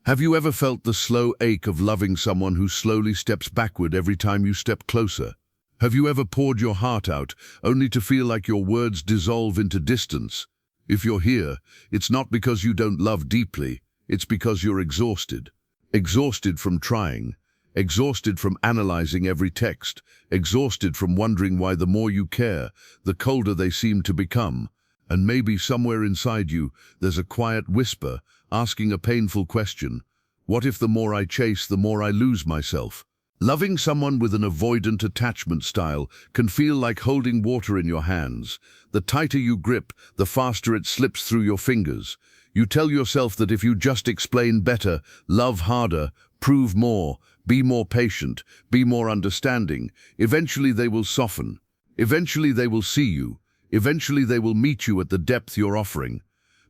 Have you ever felt the slow ache of loving someone who slowly steps backward every time you step closer? Have you ever poured your heart out, only to feel like your words dissolve into distance? If you're here, it's not because you don't love deeply, it's because you're exhausted. Exhausted from trying, exhausted from analyzing every text, exhausted from wondering why the more you care, the colder they seem to become. And maybe somewhere inside you, there's a quiet whisper, asking a painful question. What if the more I chase, the more I lose myself? Loving someone with an avoidant attachment style can feel like holding water in your hands. The tighter you grip, the faster it slips through your fingers. You tell yourself that if you just explain better, love harder, prove more, be more patient, be more understanding, eventually they will soften. Eventually they will see you. Eventually they will meet you at the depth you're offering.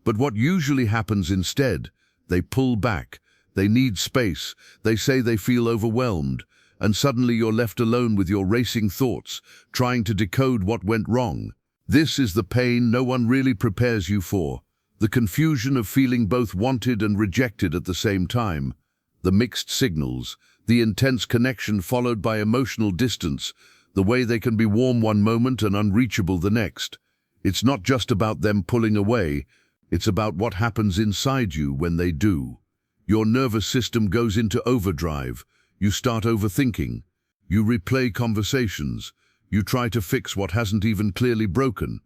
But what usually happens instead? They pull back. They need space. They say they feel overwhelmed. And suddenly you're left alone with your racing thoughts, trying to decode what went wrong. This is the pain no one really prepares you for. The confusion of feeling both wanted and rejected at the same time. The mixed signals, the intense connection followed by emotional distance, the way they can be warm one moment and unreachable the next. It's not just about them pulling away, it's about what happens inside you when they do. Your nervous system goes into overdrive. You start overthinking. You replay conversations. You try to fix what hasn't even clearly broken.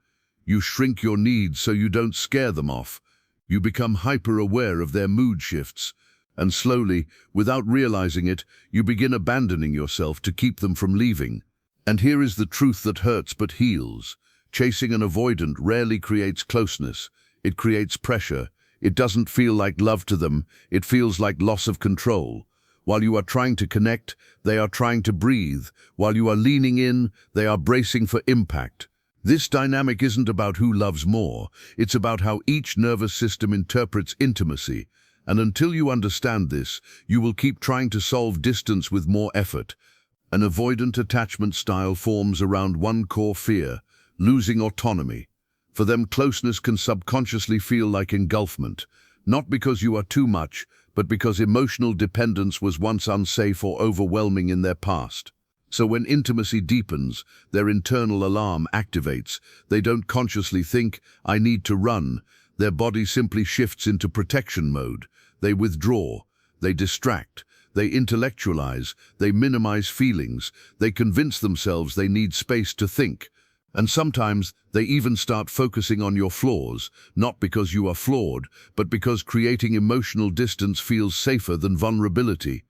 You shrink your needs so you don't scare them off. You become hyper-aware of their mood shifts. And slowly, without realizing it, you begin abandoning yourself to keep them from leaving. And here is the truth that hurts but heals. Chasing an avoidant rarely creates closeness. It creates pressure. It doesn't feel like love to them. It feels like loss of control. While you are trying to connect, they are trying to breathe. While you are leaning in, they are bracing for impact. This dynamic isn't about who loves more. It's about how each nervous system interprets intimacy. And until you understand this, you will keep trying to solve distance with more effort. An avoidant attachment style forms around one core fear: losing autonomy. For them, closeness can subconsciously feel like engulfment, not because you are too much, but because emotional dependence was once unsafe or overwhelming in their past. So when intimacy deepens, their internal alarm activates. They don't consciously think, "I need to run." Their body simply shifts into protection mode. They withdraw, they distract, they intellectualize, they minimize feelings, they convince themselves they need space to think. And sometimes they even start focusing on your flaws, not because you are flawed, but because creating emotional distance feels safer than vulnerability.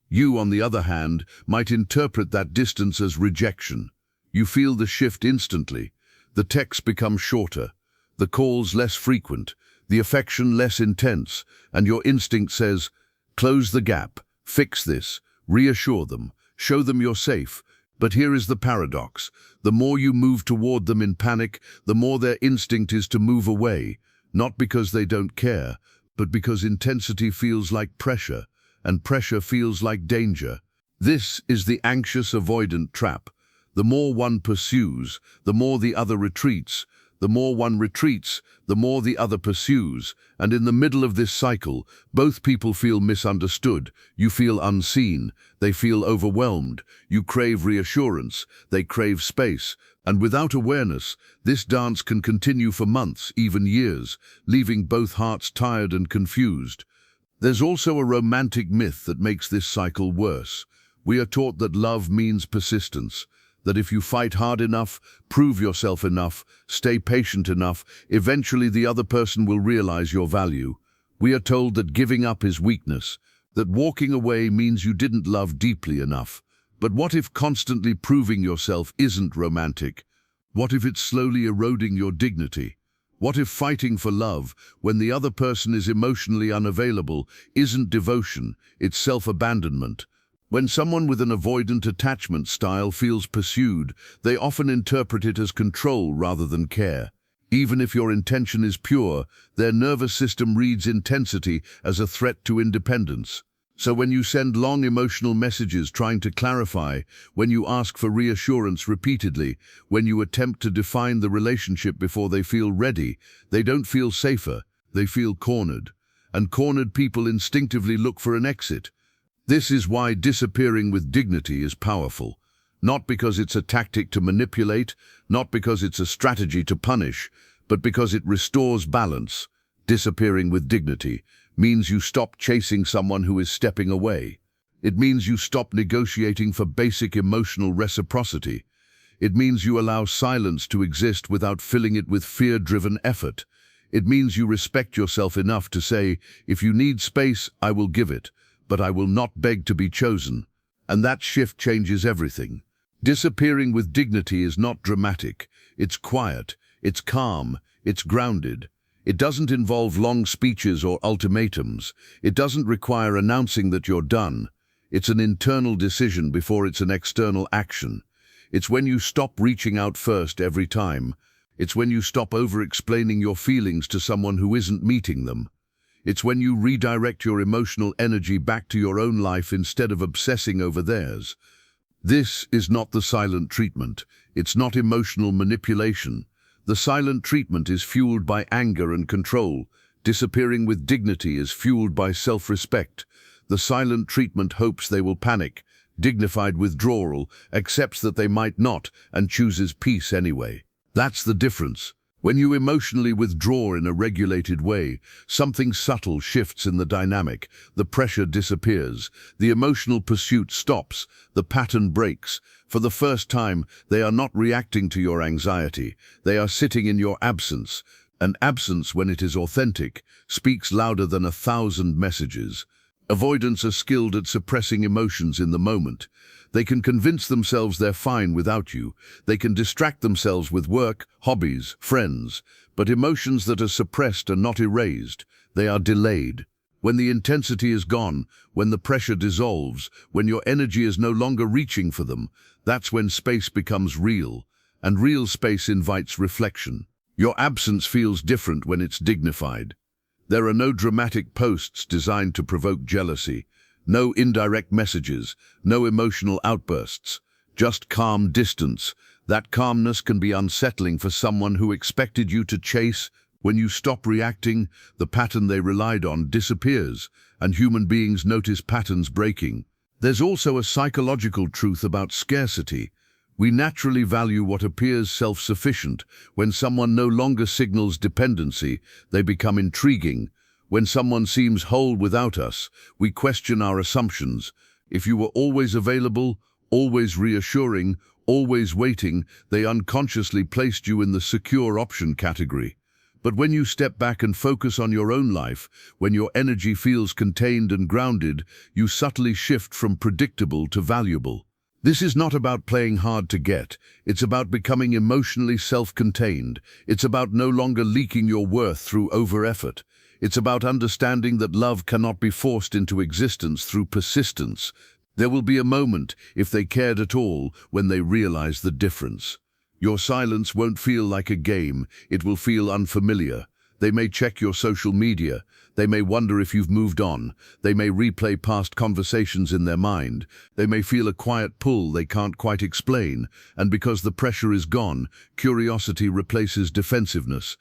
You, on the other hand, might interpret that distance as rejection. You feel the shift instantly. The texts become shorter, the calls less frequent, the affection less intense, and your instinct says, close the gap, fix this, reassure them, show them you're safe. But here is the paradox. The more you move toward them in panic, the more their instinct is to move away, not because they don't care, but because intensity feels like pressure, and pressure feels like danger. This is the anxious-avoidant trap. The more one pursues, the more the other retreats. The more one retreats, the more the other pursues. And in the middle of this cycle, both people feel misunderstood. You feel unseen. They feel overwhelmed. You crave reassurance. They crave space. And without awareness, this dance can continue for months, even years, leaving both hearts tired and confused. There's also a romantic myth that makes this cycle worse. We are taught that love means persistence, that if you fight hard enough, prove yourself enough, stay patient enough, eventually the other person will realize your value. We are told that giving up is weakness, that walking away means you didn't love deeply enough. But what if constantly proving yourself isn't romantic? What if it's slowly eroding your dignity? What if fighting for love, when the other person is emotionally unavailable, isn't devotion, it's self-abandonment? When someone with an avoidant attachment style feels pursued, they often interpret it as control rather than care. Even if your intention is pure, their nervous system reads intensity as a threat to independence. So when you send long emotional messages trying to clarify, when you ask for reassurance repeatedly, when you attempt to define the relationship before they feel ready, they don't feel safer, they feel cornered. and cornered people instinctively look for an exit. This is why disappearing with dignity is powerful. Not because it's a tactic to manipulate, not because it's a strategy to punish, but because it restores balance. Disappearing with dignity means you stop chasing someone who is stepping away. It means you stop negotiating for basic emotional reciprocity. It means you allow silence to exist without filling it with fear-driven effort. It means you respect yourself enough to say, if you need space, I will give it, but I will not beg to be chosen. And that shift changes everything. Disappearing with dignity is not dramatic. It's quiet, it's calm, it's grounded. It doesn't involve long speeches or ultimatums. It doesn't require announcing that you're done. It's an internal decision before it's an external action. It's when you stop reaching out first every time. It's when you stop over-explaining your feelings to someone who isn't meeting them. It's when you redirect your emotional energy back to your own life instead of obsessing over theirs. This is not the silent treatment. It's not emotional manipulation. The silent treatment is fueled by anger and control. Disappearing with dignity is fueled by self-respect. The silent treatment hopes they will panic. Dignified withdrawal accepts that they might not and chooses peace anyway. That's the difference. When you emotionally withdraw in a regulated way, something subtle shifts in the dynamic. The pressure disappears. The emotional pursuit stops. The pattern breaks. For the first time, they are not reacting to your anxiety. They are sitting in your absence. An absence, when it is authentic, speaks louder than 1,000 messages. Avoidants are skilled at suppressing emotions in the moment. They can convince themselves they're fine without you. They can distract themselves with work, hobbies, friends. But emotions that are suppressed are not erased. They are delayed. When the intensity is gone, when the pressure dissolves, when your energy is no longer reaching for them, that's when space becomes real. And real space invites reflection. Your absence feels different when it's dignified. There are no dramatic posts designed to provoke jealousy. No indirect messages, no emotional outbursts, just calm distance. That calmness can be unsettling for someone who expected you to chase. When you stop reacting, the pattern they relied on disappears, and human beings notice patterns breaking. There's also a psychological truth about scarcity. We naturally value what appears self-sufficient. When someone no longer signals dependency, they become intriguing. When someone seems whole without us, we question our assumptions. If you were always available, always reassuring, always waiting, they unconsciously placed you in the secure option category. But when you step back and focus on your own life, when your energy feels contained and grounded, you subtly shift from predictable to valuable. This is not about playing hard to get. It's about becoming emotionally self-contained. It's about no longer leaking your worth through over-effort. It's about understanding that love cannot be forced into existence through persistence. There will be a moment, if they cared at all, when they realize the difference. Your silence won't feel like a game. It will feel unfamiliar. They may check your social media. They may wonder if you've moved on. They may replay past conversations in their mind. They may feel a quiet pull they can't quite explain. And because the pressure is gone, curiosity replaces defensiveness.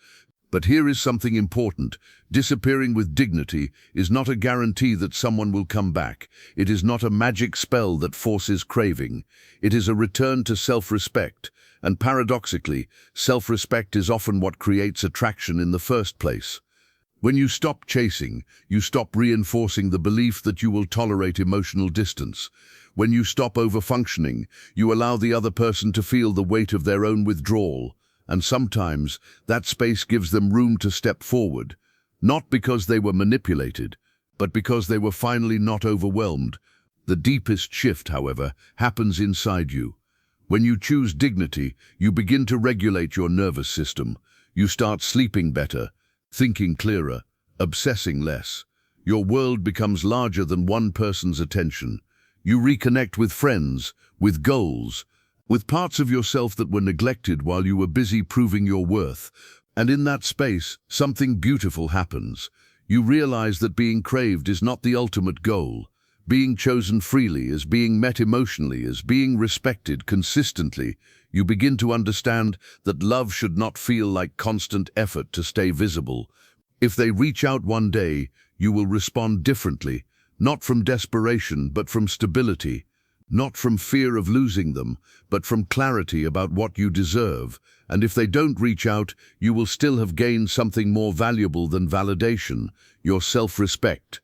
But here is something important. Disappearing with dignity is not a guarantee that someone will come back. It is not a magic spell that forces craving. It is a return to self-respect. And paradoxically, self-respect is often what creates attraction in the first place. When you stop chasing, you stop reinforcing the belief that you will tolerate emotional distance. When you stop over-functioning, you allow the other person to feel the weight of their own withdrawal. And sometimes, that space gives them room to step forward, not because they were manipulated, but because they were finally not overwhelmed. The deepest shift, however, happens inside you. When you choose dignity, you begin to regulate your nervous system. You start sleeping better, thinking clearer, obsessing less. Your world becomes larger than one person's attention. You reconnect with friends, with goals, with parts of yourself that were neglected while you were busy proving your worth. And in that space, something beautiful happens. You realize that being craved is not the ultimate goal. Being chosen freely, as being met emotionally, as being respected consistently. You begin to understand that love should not feel like constant effort to stay visible. If they reach out one day, you will respond differently, not from desperation, but from stability, not from fear of losing them, but from clarity about what you deserve. And if they don't reach out, you will still have gained something more valuable than validation, your self-respect.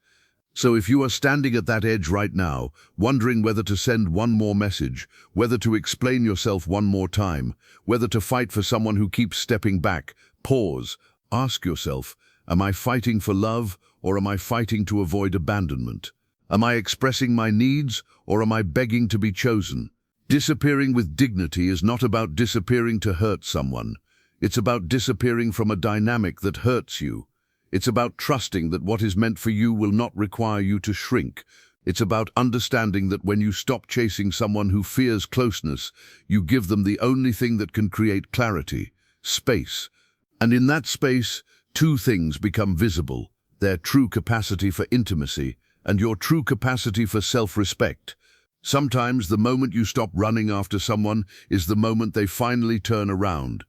So if you are standing at that edge right now, wondering whether to send one more message, whether to explain yourself one more time, whether to fight for someone who keeps stepping back, pause, ask yourself, am I fighting for love or am I fighting to avoid abandonment? Am I expressing my needs or am I begging to be chosen? Disappearing with dignity is not about disappearing to hurt someone. It's about disappearing from a dynamic that hurts you. It's about trusting that what is meant for you will not require you to shrink. It's about understanding that when you stop chasing someone who fears closeness, you give them the only thing that can create clarity, space. And in that space, two things become visible: their true capacity for intimacy and your true capacity for self-respect. Sometimes the moment you stop running after someone is the moment they finally turn around.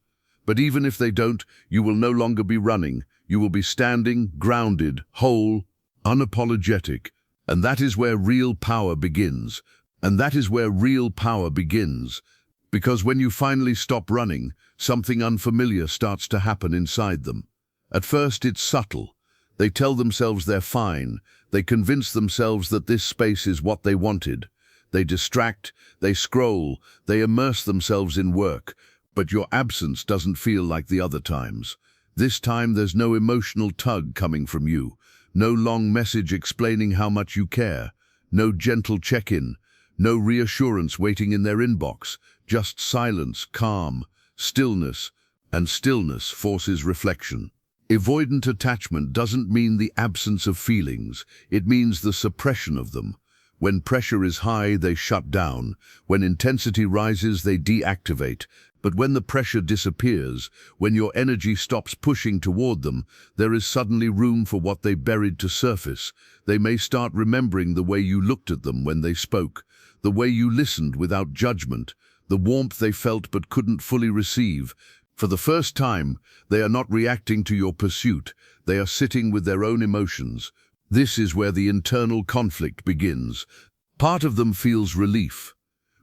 But even if they don't, you will no longer be running. You will be standing, grounded, whole, unapologetic. And that is where real power begins. And that is where real power begins. Because when you finally stop running, something unfamiliar starts to happen inside them. At first it's subtle. They tell themselves they're fine. They convince themselves that this space is what they wanted. They distract, they scroll, they immerse themselves in work. But your absence doesn't feel like the other times. This time there's no emotional tug coming from you, no long message explaining how much you care, no gentle check-in, no reassurance waiting in their inbox, just silence, calm, stillness, and stillness forces reflection. Avoidant attachment doesn't mean the absence of feelings, it means the suppression of them. When pressure is high, they shut down. When intensity rises, they deactivate. But when the pressure disappears, when your energy stops pushing toward them, there is suddenly room for what they buried to surface. They may start remembering the way you looked at them when they spoke, the way you listened without judgment, the warmth they felt but couldn't fully receive. For the first time, they are not reacting to your pursuit. They are sitting with their own emotions. This is where the internal conflict begins. Part of them feels relief.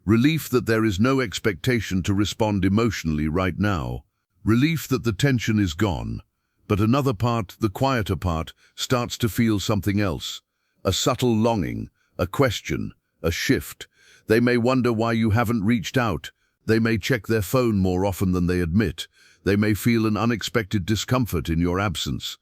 Relief that there is no expectation to respond emotionally right now. Relief that the tension is gone. But another part, the quieter part, starts to feel something else. A subtle longing, a question, a shift. They may wonder why you haven't reached out. They may check their phone more often than they admit. They may feel an unexpected discomfort in your absence.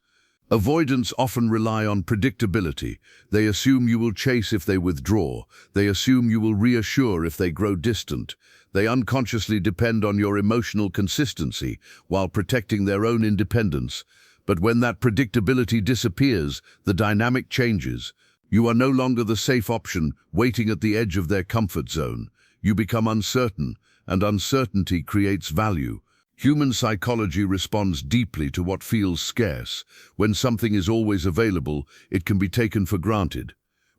Avoidants often rely on predictability. They assume you will chase if they withdraw. They assume you will reassure if they grow distant. They unconsciously depend on your emotional consistency while protecting their own independence. But when that predictability disappears, the dynamic changes. You are no longer the safe option waiting at the edge of their comfort zone. You become uncertain, and uncertainty creates value. Human psychology responds deeply to what feels scarce. When something is always available, it can be taken for granted.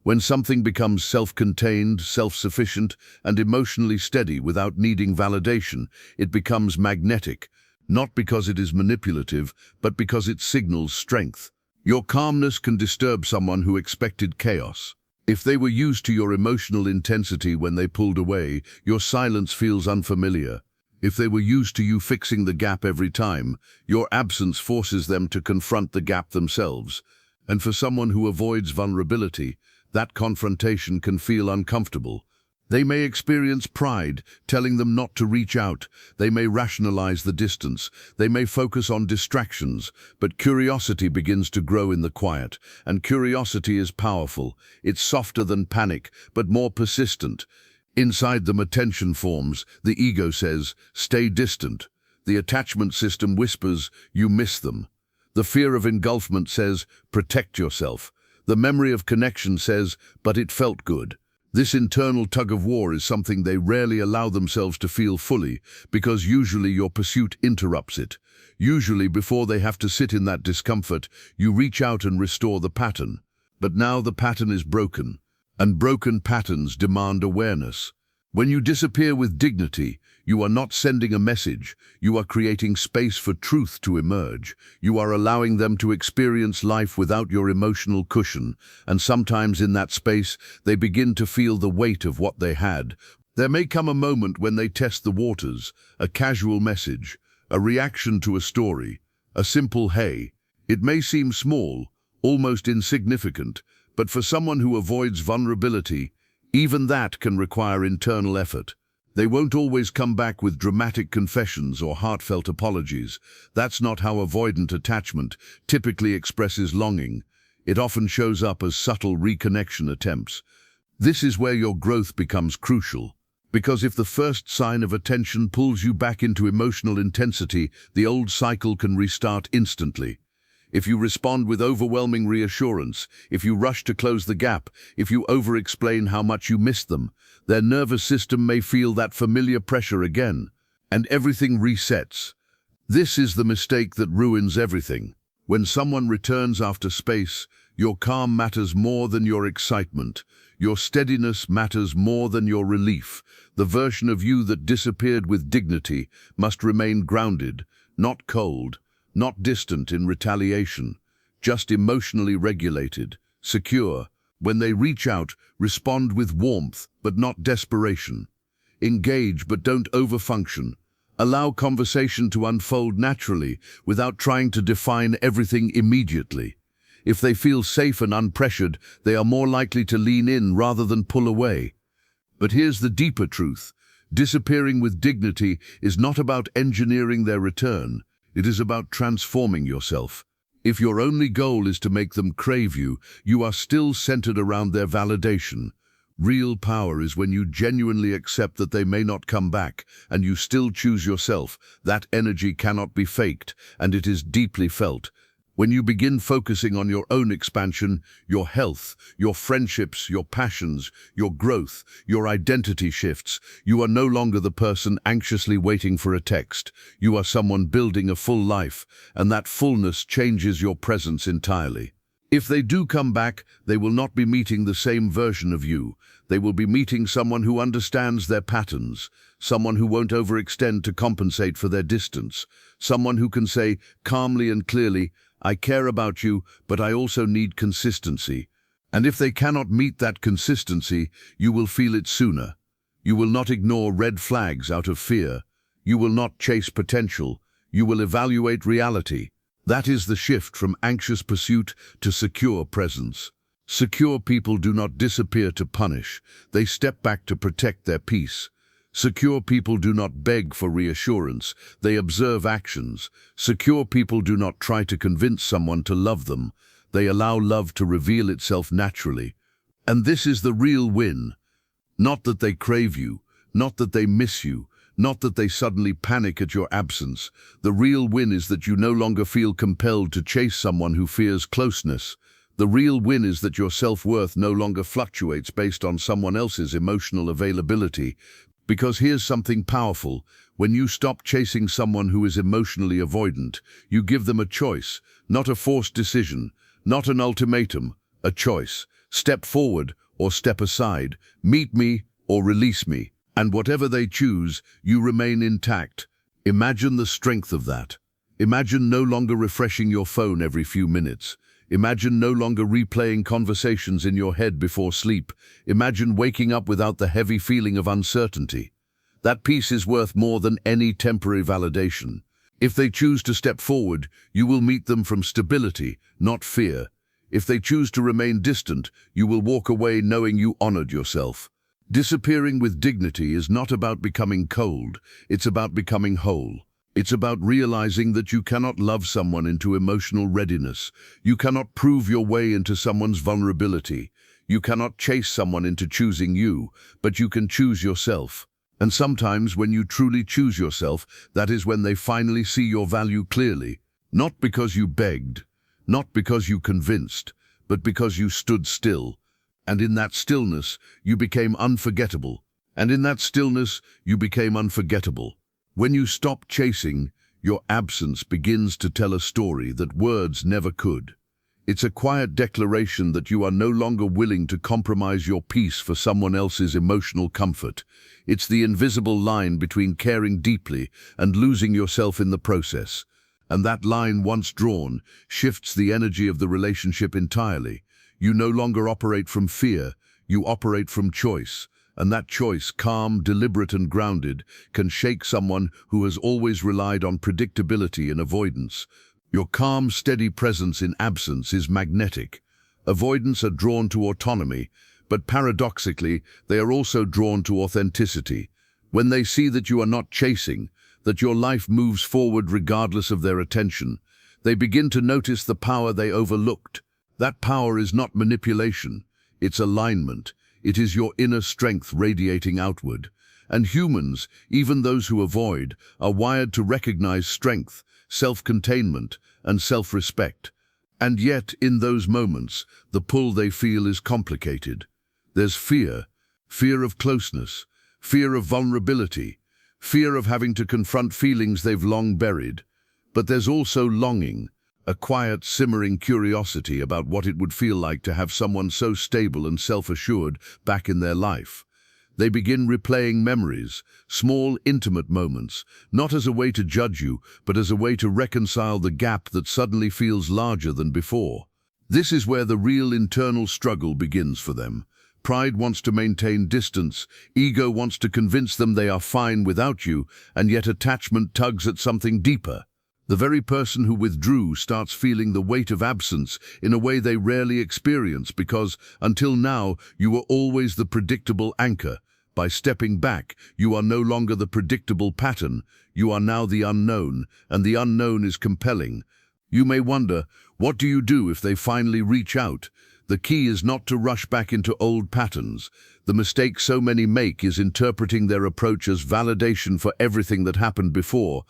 When something becomes self-contained, self-sufficient, and emotionally steady without needing validation, it becomes magnetic, not because it is manipulative, but because it signals strength. Your calmness can disturb someone who expected chaos. If they were used to your emotional intensity when they pulled away, your silence feels unfamiliar. If they were used to you fixing the gap every time, your absence forces them to confront the gap themselves. And for someone who avoids vulnerability, that confrontation can feel uncomfortable. They may experience pride, telling them not to reach out. They may rationalize the distance. They may focus on distractions. But curiosity begins to grow in the quiet. And curiosity is powerful. It's softer than panic, but more persistent. Inside them, a tension forms. The ego says, stay distant. The attachment system whispers, you miss them. The fear of engulfment says, protect yourself. The memory of connection says, but it felt good. This internal tug-of-war is something they rarely allow themselves to feel fully, because usually your pursuit interrupts it. Usually, before they have to sit in that discomfort, you reach out and restore the pattern. But now the pattern is broken. And broken patterns demand awareness. When you disappear with dignity, you are not sending a message. You are creating space for truth to emerge. You are allowing them to experience life without your emotional cushion, and sometimes in that space, they begin to feel the weight of what they had. There may come a moment when they test the waters, a casual message, a reaction to a story, a simple hey. It may seem small, almost insignificant, but for someone who avoids vulnerability, even that can require internal effort. They won't always come back with dramatic confessions or heartfelt apologies. That's not how avoidant attachment typically expresses longing. It often shows up as subtle reconnection attempts. This is where your growth becomes crucial. Because if the first sign of attention pulls you back into emotional intensity, the old cycle can restart instantly. If you respond with overwhelming reassurance, if you rush to close the gap, if you over-explain how much you miss them, their nervous system may feel that familiar pressure again, and everything resets. This is the mistake that ruins everything. When someone returns after space, your calm matters more than your excitement. Your steadiness matters more than your relief. The version of you that disappeared with dignity must remain grounded, not cold, not distant in retaliation, just emotionally regulated, secure. When they reach out, respond with warmth, but not desperation. Engage, but don't overfunction. Allow conversation to unfold naturally, without trying to define everything immediately. If they feel safe and unpressured, they are more likely to lean in rather than pull away. But here's the deeper truth. Disappearing with dignity is not about engineering their return. It is about transforming yourself. If your only goal is to make them crave you, you are still centered around their validation. Real power is when you genuinely accept that they may not come back, and you still choose yourself. That energy cannot be faked, and it is deeply felt. When you begin focusing on your own expansion, your health, your friendships, your passions, your growth, your identity shifts. You are no longer the person anxiously waiting for a text. You are someone building a full life, and that fullness changes your presence entirely. If they do come back, they will not be meeting the same version of you. They will be meeting someone who understands their patterns, someone who won't overextend to compensate for their distance, someone who can say calmly and clearly, I care about you, but I also need consistency. And if they cannot meet that consistency, you will feel it sooner. You will not ignore red flags out of fear. You will not chase potential. You will evaluate reality. That is the shift from anxious pursuit to secure presence. Secure people do not disappear to punish. They step back to protect their peace. Secure people do not beg for reassurance. They observe actions. Secure people do not try to convince someone to love them. They allow love to reveal itself naturally. And this is the real win. Not that they crave you, not that they miss you, not that they suddenly panic at your absence. The real win is that you no longer feel compelled to chase someone who fears closeness. The real win is that your self-worth no longer fluctuates based on someone else's emotional availability. Because here's something powerful. When you stop chasing someone who is emotionally avoidant, you give them a choice, not a forced decision, not an ultimatum, a choice. Step forward or step aside, meet me or release me. And whatever they choose, you remain intact. Imagine the strength of that. Imagine no longer refreshing your phone every few minutes. Imagine no longer replaying conversations in your head before sleep. Imagine waking up without the heavy feeling of uncertainty. That peace is worth more than any temporary validation. If they choose to step forward, you will meet them from stability, not fear. If they choose to remain distant, you will walk away knowing you honored yourself. Disappearing with dignity is not about becoming cold, it's about becoming whole. It's about realizing that you cannot love someone into emotional readiness. You cannot prove your way into someone's vulnerability. You cannot chase someone into choosing you, but you can choose yourself. And sometimes when you truly choose yourself, that is when they finally see your value clearly. Not because you begged, not because you convinced, but because you stood still. And in that stillness, you became unforgettable. And in that stillness, you became unforgettable. When you stop chasing, your absence begins to tell a story that words never could. It's a quiet declaration that you are no longer willing to compromise your peace for someone else's emotional comfort. It's the invisible line between caring deeply and losing yourself in the process. And that line, once drawn, shifts the energy of the relationship entirely. You no longer operate from fear, you operate from choice. And that choice, calm, deliberate and grounded, can shake someone who has always relied on predictability and avoidance. Your calm, steady presence in absence is magnetic. Avoidants are drawn to autonomy, but paradoxically, they are also drawn to authenticity. When they see that you are not chasing, that your life moves forward regardless of their attention, they begin to notice the power they overlooked. That power is not manipulation, it's alignment. It is your inner strength radiating outward. And humans, even those who avoid, are wired to recognize strength, self-containment, and self-respect. And yet, in those moments, the pull they feel is complicated. There's fear, fear of closeness, fear of vulnerability, fear of having to confront feelings they've long buried. But there's also longing, a quiet, simmering curiosity about what it would feel like to have someone so stable and self-assured back in their life. They begin replaying memories, small, intimate moments, not as a way to judge you, but as a way to reconcile the gap that suddenly feels larger than before. This is where the real internal struggle begins for them. Pride wants to maintain distance, ego wants to convince them they are fine without you, and yet attachment tugs at something deeper. The very person who withdrew starts feeling the weight of absence in a way they rarely experience because, until now, you were always the predictable anchor. By stepping back, you are no longer the predictable pattern. You are now the unknown, and the unknown is compelling. You may wonder, what do you do if they finally reach out? The key is not to rush back into old patterns. The mistake so many make is interpreting their approach as validation for everything that happened before.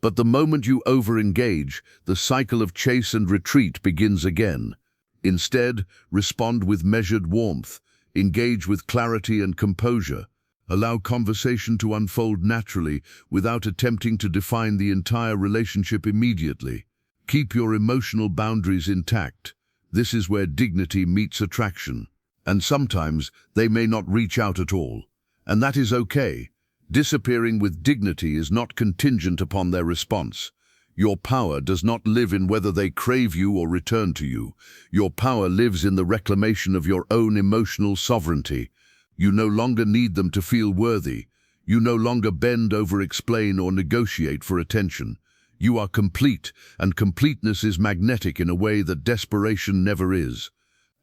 But the moment you over-engage, the cycle of chase and retreat begins again. Instead, respond with measured warmth. Engage with clarity and composure. Allow conversation to unfold naturally without attempting to define the entire relationship immediately. Keep your emotional boundaries intact. This is where dignity meets attraction. And sometimes they may not reach out at all. And that is okay. Disappearing with dignity is not contingent upon their response. Your power does not live in whether they crave you or return to you. Your power lives in the reclamation of your own emotional sovereignty. You no longer need them to feel worthy. You no longer bend over, explain, or negotiate for attention. You are complete, and completeness is magnetic in a way that desperation never is.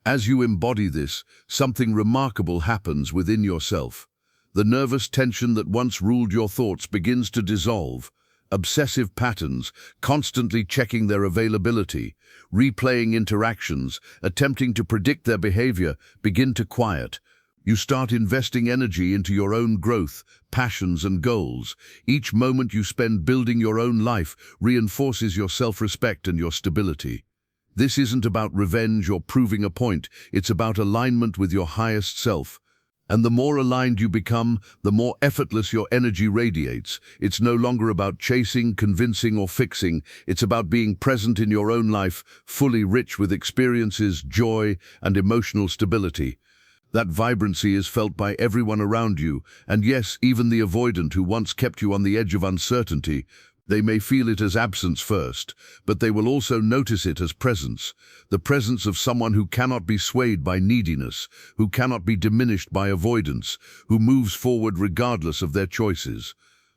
As you embody this, something remarkable happens within yourself. The nervous tension that once ruled your thoughts begins to dissolve. Obsessive patterns, constantly checking their availability, replaying interactions, attempting to predict their behavior, begin to quiet. You start investing energy into your own growth, passions and goals. Each moment you spend building your own life reinforces your self-respect and your stability. This isn't about revenge or proving a point, it's about alignment with your highest self. And the more aligned you become, the more effortless your energy radiates. It's no longer about chasing, convincing, or fixing. It's about being present in your own life, fully rich with experiences, joy, and emotional stability. That vibrancy is felt by everyone around you, and yes, even the avoidant who once kept you on the edge of uncertainty. They may feel it as absence first, but they will also notice it as presence. The presence of someone who cannot be swayed by neediness, who cannot be diminished by avoidance, who moves forward regardless of their choices.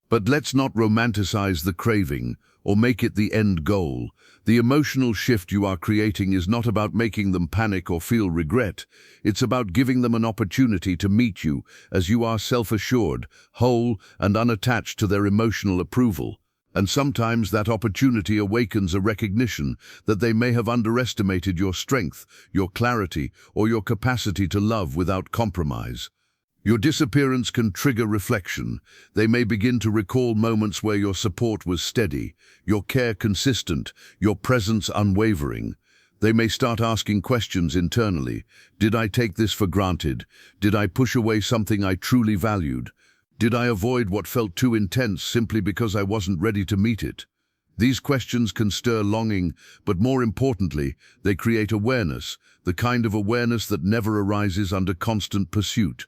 But let's not romanticize the craving or make it the end goal. The emotional shift you are creating is not about making them panic or feel regret. It's about giving them an opportunity to meet you as you are self-assured, whole, and unattached to their emotional approval. And sometimes that opportunity awakens a recognition that they may have underestimated your strength, your clarity, or your capacity to love without compromise. Your disappearance can trigger reflection. They may begin to recall moments where your support was steady, your care consistent, your presence unwavering. They may start asking questions internally. Did I take this for granted? Did I push away something I truly valued? Did I avoid what felt too intense simply because I wasn't ready to meet it? These questions can stir longing, but more importantly, they create awareness, the kind of awareness that never arises under constant pursuit.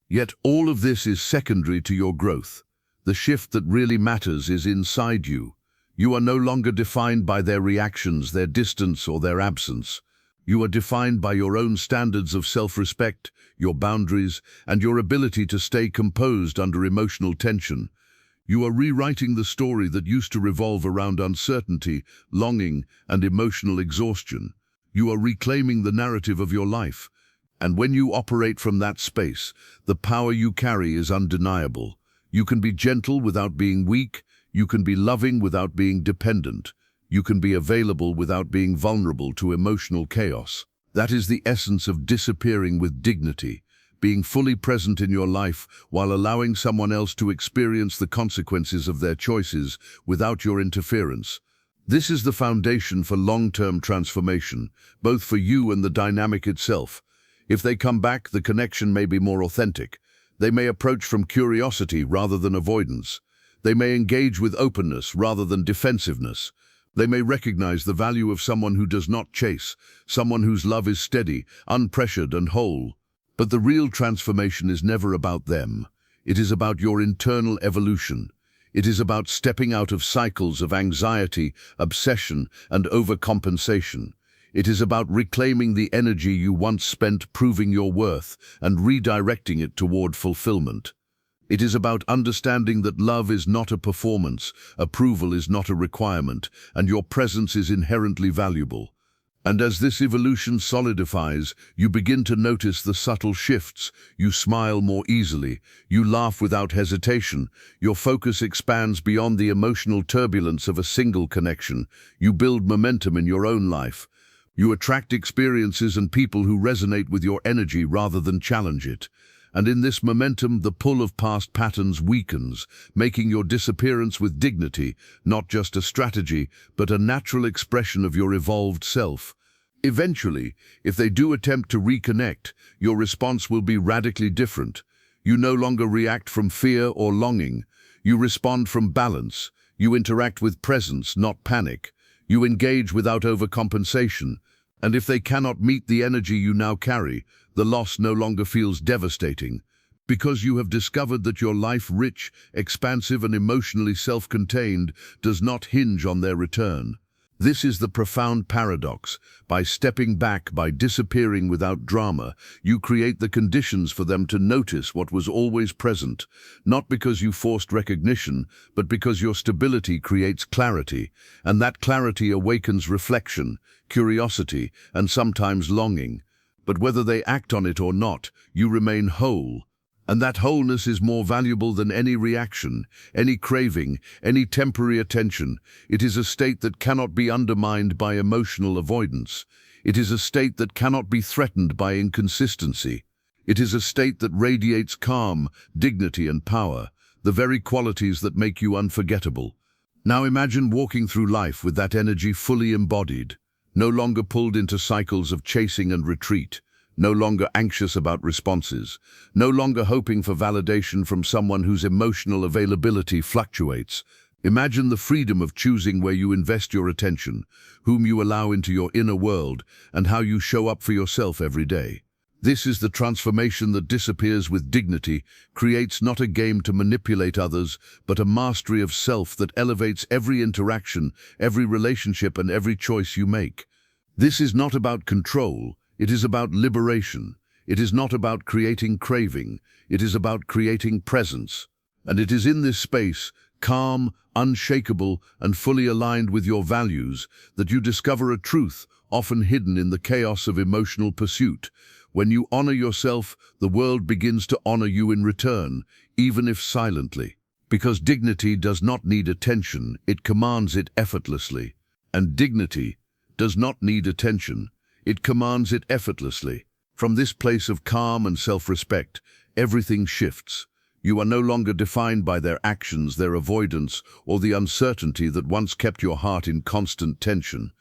Yet all of this is secondary to your growth. The shift that really matters is inside you. You are no longer defined by their reactions, their distance, or their absence. You are defined by your own standards of self-respect, your boundaries, and your ability to stay composed under emotional tension. You are rewriting the story that used to revolve around uncertainty, longing, and emotional exhaustion. You are reclaiming the narrative of your life. And when you operate from that space, the power you carry is undeniable. You can be gentle without being weak. You can be loving without being dependent. You can be available without being vulnerable to emotional chaos. That is the essence of disappearing with dignity, being fully present in your life while allowing someone else to experience the consequences of their choices without your interference. This is the foundation for long-term transformation, both for you and the dynamic itself. If they come back, the connection may be more authentic. They may approach from curiosity rather than avoidance. They may engage with openness rather than defensiveness. They may recognize the value of someone who does not chase, someone whose love is steady, unpressured, and whole. But the real transformation is never about them. It is about your internal evolution. It is about stepping out of cycles of anxiety, obsession, and overcompensation. It is about reclaiming the energy you once spent proving your worth and redirecting it toward fulfillment. It is about understanding that love is not a performance, approval is not a requirement, and your presence is inherently valuable. And as this evolution solidifies, you begin to notice the subtle shifts. You smile more easily. You laugh without hesitation. Your focus expands beyond the emotional turbulence of a single connection. You build momentum in your own life. You attract experiences and people who resonate with your energy rather than challenge it. And in this momentum, the pull of past patterns weakens, making your disappearance with dignity not just a strategy, but a natural expression of your evolved self. Eventually, if they do attempt to reconnect, your response will be radically different. You no longer react from fear or longing. You respond from balance. You interact with presence, not panic. You engage without overcompensation. And if they cannot meet the energy you now carry, the loss no longer feels devastating, because you have discovered that your life, rich, expansive, and emotionally self-contained, does not hinge on their return. This is the profound paradox. By stepping back, by disappearing without drama, you create the conditions for them to notice what was always present, not because you forced recognition, but because your stability creates clarity, and that clarity awakens reflection, curiosity, and sometimes longing. But whether they act on it or not, you remain whole. And that wholeness is more valuable than any reaction, any craving, any temporary attention. It is a state that cannot be undermined by emotional avoidance. It is a state that cannot be threatened by inconsistency. It is a state that radiates calm, dignity, and power, the very qualities that make you unforgettable. Now imagine walking through life with that energy fully embodied, no longer pulled into cycles of chasing and retreat, no longer anxious about responses, no longer hoping for validation from someone whose emotional availability fluctuates. Imagine the freedom of choosing where you invest your attention, whom you allow into your inner world, and how you show up for yourself every day. This is the transformation that disappears with dignity, creates not a game to manipulate others, but a mastery of self that elevates every interaction, every relationship, and every choice you make. This is not about control, it is about liberation. It is not about creating craving, it is about creating presence. And it is in this space, calm, unshakable, and fully aligned with your values, that you discover a truth often hidden in the chaos of emotional pursuit. When you honor yourself, the world begins to honor you in return, even if silently. Because dignity does not need attention, it commands it effortlessly. And dignity does not need attention, it commands it effortlessly. From this place of calm and self-respect, everything shifts. You are no longer defined by their actions, their avoidance, or the uncertainty that once kept your heart in constant tension.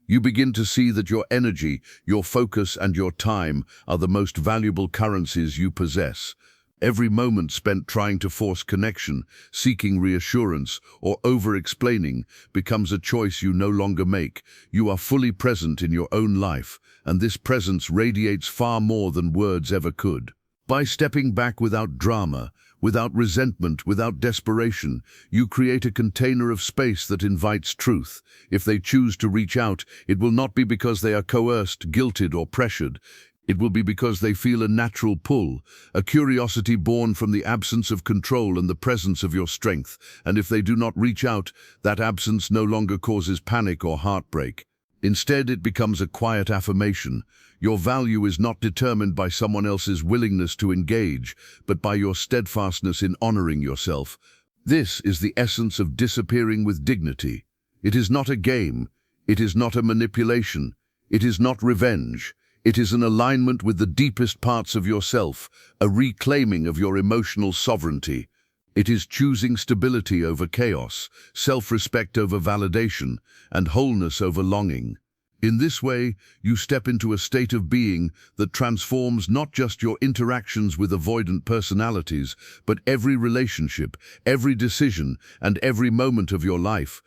You begin to see that your energy, your focus, and your time are the most valuable currencies you possess. Every moment spent trying to force connection, seeking reassurance, or over-explaining becomes a choice you no longer make. You are fully present in your own life, and this presence radiates far more than words ever could. By stepping back without drama, without resentment, without desperation, you create a container of space that invites truth. If they choose to reach out, it will not be because they are coerced, guilted, or pressured. It will be because they feel a natural pull, a curiosity born from the absence of control and the presence of your strength. And if they do not reach out, that absence no longer causes panic or heartbreak. Instead, it becomes a quiet affirmation. Your value is not determined by someone else's willingness to engage, but by your steadfastness in honoring yourself. This is the essence of disappearing with dignity. It is not a game. It is not a manipulation. It is not revenge. It is an alignment with the deepest parts of yourself, a reclaiming of your emotional sovereignty. It is choosing stability over chaos, self-respect over validation, and wholeness over longing. In this way, you step into a state of being that transforms not just your interactions with avoidant personalities, but every relationship, every decision, and every moment of your life.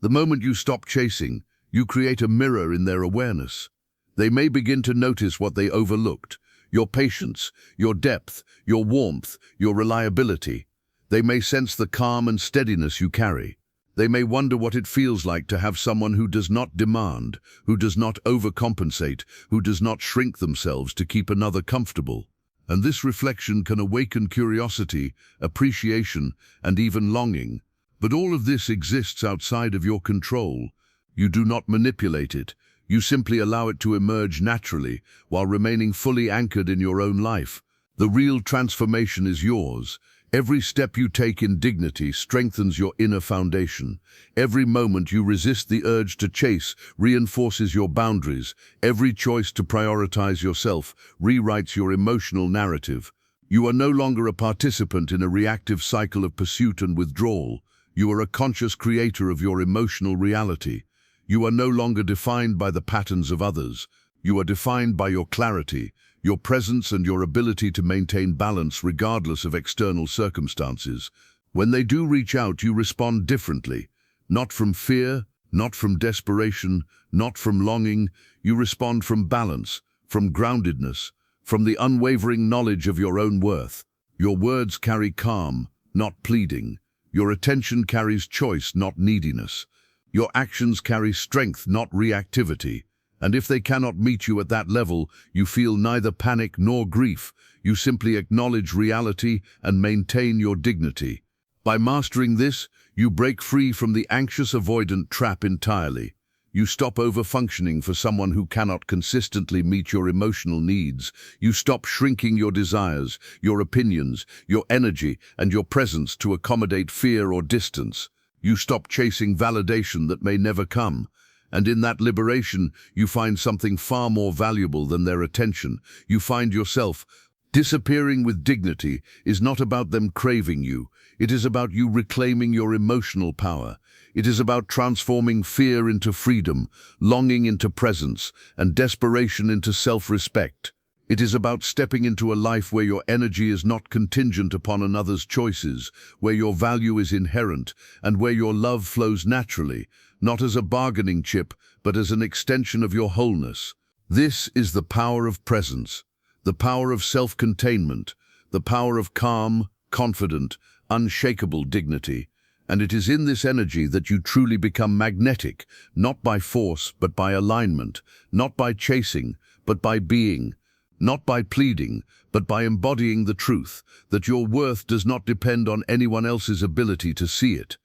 The moment you stop chasing, you create a mirror in their awareness. They may begin to notice what they overlooked: your patience, your depth, your warmth, your reliability. They may sense the calm and steadiness you carry. They may wonder what it feels like to have someone who does not demand, who does not overcompensate, who does not shrink themselves to keep another comfortable. And this reflection can awaken curiosity, appreciation, and even longing. But all of this exists outside of your control. You do not manipulate it. You simply allow it to emerge naturally, while remaining fully anchored in your own life. The real transformation is yours. Every step you take in dignity strengthens your inner foundation. Every moment you resist the urge to chase reinforces your boundaries. Every choice to prioritize yourself rewrites your emotional narrative. You are no longer a participant in a reactive cycle of pursuit and withdrawal. You are a conscious creator of your emotional reality. You are no longer defined by the patterns of others. You are defined by your clarity, your presence, and your ability to maintain balance regardless of external circumstances. When they do reach out, you respond differently. Not from fear, not from desperation, not from longing. You respond from balance, from groundedness, from the unwavering knowledge of your own worth. Your words carry calm, not pleading. Your attention carries choice, not neediness. Your actions carry strength, not reactivity. And if they cannot meet you at that level, you feel neither panic nor grief. You simply acknowledge reality and maintain your dignity. By mastering this, you break free from the anxious-avoidant trap entirely. You stop over-functioning for someone who cannot consistently meet your emotional needs. You stop shrinking your desires, your opinions, your energy, and your presence to accommodate fear or distance. You stop chasing validation that may never come. And in that liberation, you find something far more valuable than their attention. You find yourself. Disappearing with dignity is not about them craving you. It is about you reclaiming your emotional power. It is about transforming fear into freedom, longing into presence, and desperation into self-respect. It is about stepping into a life where your energy is not contingent upon another's choices, where your value is inherent, and where your love flows naturally, not as a bargaining chip, but as an extension of your wholeness. This is the power of presence, the power of self-containment, the power of calm, confident, unshakable dignity. And it is in this energy that you truly become magnetic, not by force, but by alignment, not by chasing, but by being. Not by pleading, but by embodying the truth, that your worth does not depend on anyone else's ability to see it.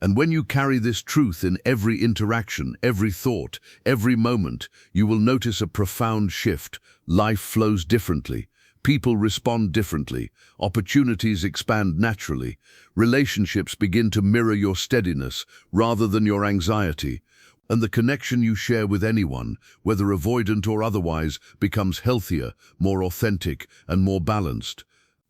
And when you carry this truth in every interaction, every thought, every moment, you will notice a profound shift. Life flows differently. People respond differently. Opportunities expand naturally. Relationships begin to mirror your steadiness rather than your anxiety. And the connection you share with anyone, whether avoidant or otherwise, becomes healthier, more authentic, and more balanced.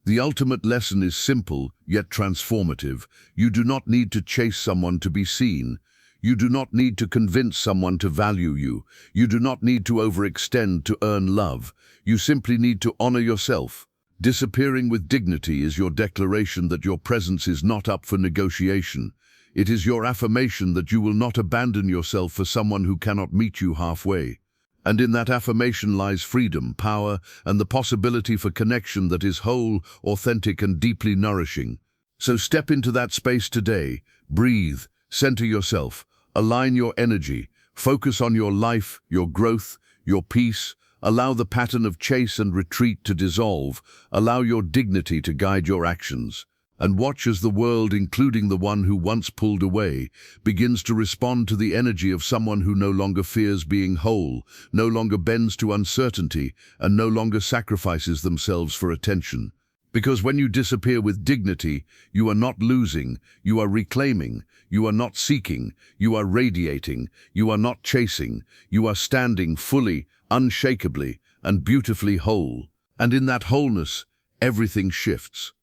The ultimate lesson is simple, yet transformative. You do not need to chase someone to be seen. You do not need to convince someone to value you. You do not need to overextend to earn love. You simply need to honor yourself. Disappearing with dignity is your declaration that your presence is not up for negotiation. It is your affirmation that you will not abandon yourself for someone who cannot meet you halfway. And in that affirmation lies freedom, power, and the possibility for connection that is whole, authentic, and deeply nourishing. So step into that space today, breathe, center yourself, align your energy, focus on your life, your growth, your peace. Allow the pattern of chase and retreat to dissolve. Allow your dignity to guide your actions. And watch as the world, including the one who once pulled away, begins to respond to the energy of someone who no longer fears being whole, no longer bends to uncertainty, and no longer sacrifices themselves for attention. Because when you disappear with dignity, you are not losing, you are reclaiming, you are not seeking, you are radiating, you are not chasing, you are standing fully, unshakably, and beautifully whole. And in that wholeness, everything shifts.